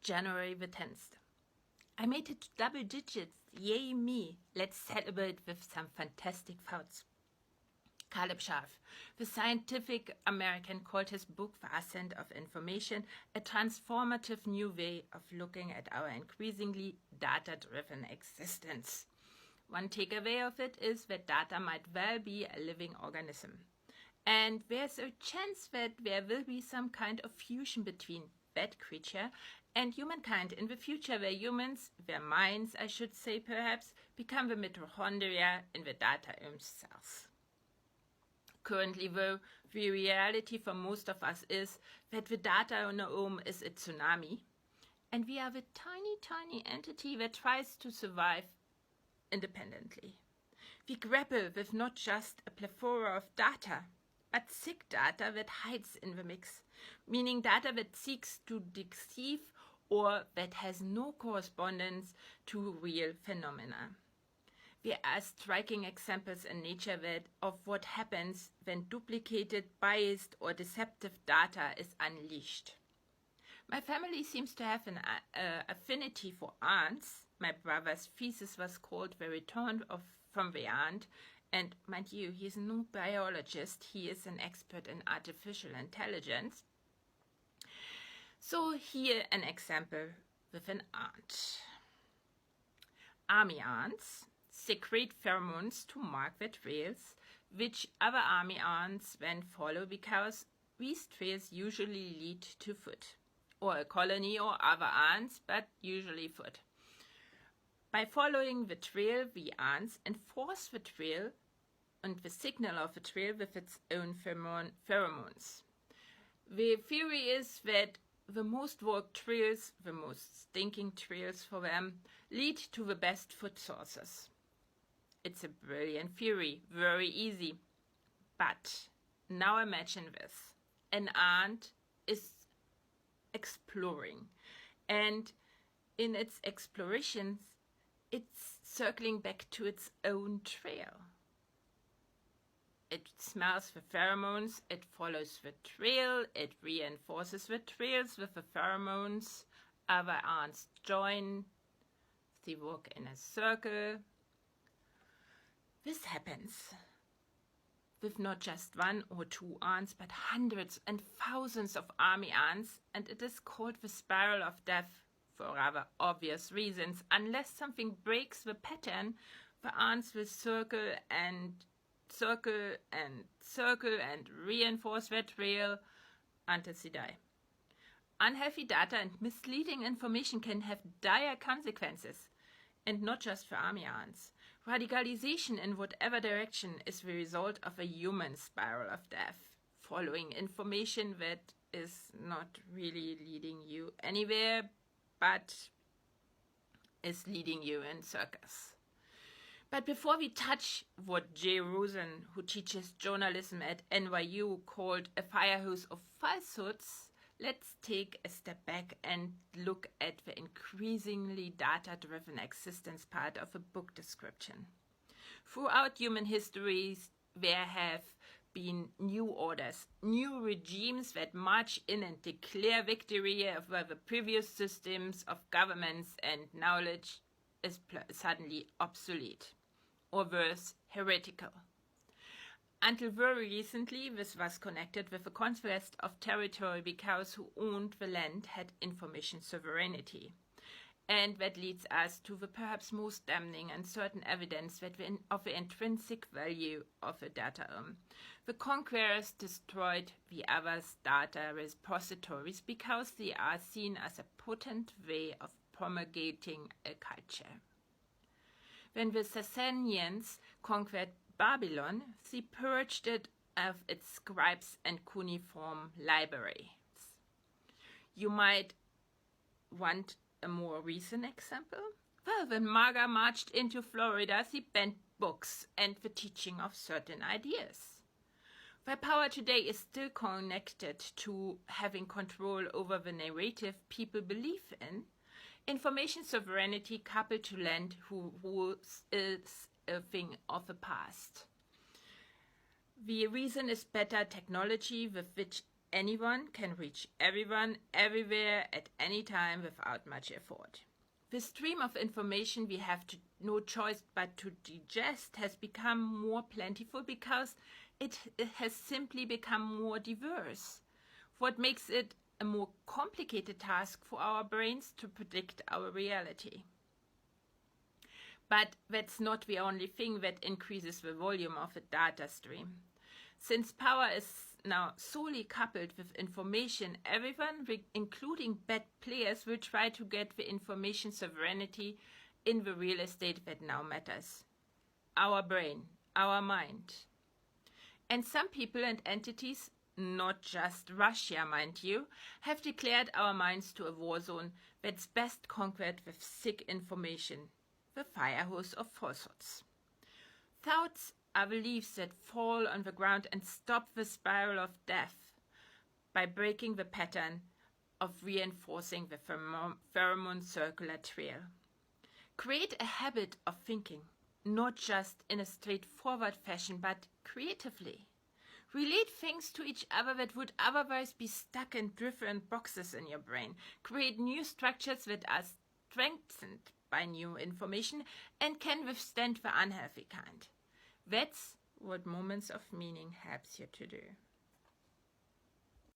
January the 10th. I made it to double digits, yay me! Let's celebrate with some fantastic thoughts. Caleb Scharf, the Scientific American, called his book The Ascent of Information a transformative new way of looking at our increasingly data-driven existence. One takeaway of it is that data might well be a living organism. And there's a chance that there will be some kind of fusion between that creature and humankind in the future, where humans, their minds I should say perhaps, become the mitochondria in the data themselves. Currently though, the reality for most of us is that the data genome is a tsunami, and we are the tiny entity that tries to survive independently. We grapple with not just a plethora of data, but sick data that hides in the mix, meaning data that seeks to deceive or that has no correspondence to real phenomena. There are striking examples in nature of what happens when duplicated, biased, or deceptive data is unleashed. My family seems to have an affinity for ants. My brother's thesis was called The Return from the Ant, and mind you, he is no biologist, he is an expert in artificial intelligence. So here an example with an ant. Army ants secrete pheromones to mark their trails, which other army ants then follow, because these trails usually lead to food, or a colony or other ants, but usually food. By following the trail, the ants enforce the trail and the signal of the trail with its own pheromones. The theory is that the most worked trails, the most stinking trails for them, lead to the best food sources. It's a brilliant theory, very easy. But now imagine this. An ant is exploring, and in its explorations, it's circling back to its own trail. It smells the pheromones, it follows the trail, it reinforces the trails with the pheromones. Other ants join, they walk in a circle. This happens with not just one or two ants, but hundreds and thousands of army ants, and it is called the spiral of death for rather obvious reasons. Unless something breaks the pattern, the ants will circle and reinforce their trail until they die. Unhealthy data and misleading information can have dire consequences, and not just for army ants. Radicalization in whatever direction is the result of a human spiral of death, following information that is not really leading you anywhere, but is leading you in circles. But before we touch what Jay Rosen, who teaches journalism at NYU, called a firehose of falsehoods, let's take a step back and look at the increasingly data-driven existence part of a book description. Throughout human history, there have been new orders, new regimes that march in and declare victory over the previous systems of governments, and knowledge is suddenly obsolete, or worse, heretical. Until very recently, this was connected with the conquest of territory, because who owned the land had information sovereignty. And that leads us to the perhaps most damning and certain evidence of the intrinsic value of a data. The conquerors destroyed the others' data repositories because they are seen as a potent way of promulgating a culture. When the Sasanians conquered Babylon, they purged it of its scribes and cuneiform libraries. You might want a more recent example? Well, when MAGA marched into Florida, they banned books and the teaching of certain ideas. Their power today is still connected to having control over the narrative people believe in. Information sovereignty coupled to land rules is a thing of the past. The reason is better technology with which anyone can reach everyone, everywhere, at any time without much effort. The stream of information we have no choice but to digest has become more plentiful because it has simply become more diverse. What makes it a more complicated task for our brains to predict our reality. But that's not the only thing that increases the volume of a data stream. Since power is now solely coupled with information, everyone, including bad players, will try to get the information sovereignty in the real estate that now matters. Our brain, our mind. And some people and entities, not just Russia, mind you, have declared our minds to a war zone that's best conquered with sick information, the firehose of falsehoods. Thoughts are the leaves that fall on the ground and stop the spiral of death by breaking the pattern of reinforcing the pheromone circular trail. Create a habit of thinking, not just in a straightforward fashion, but creatively. Relate things to each other that would otherwise be stuck in different boxes in your brain. Create new structures that are strengthened by new information and can withstand the unhealthy kind. That's what Moments of Meaning helps you to do.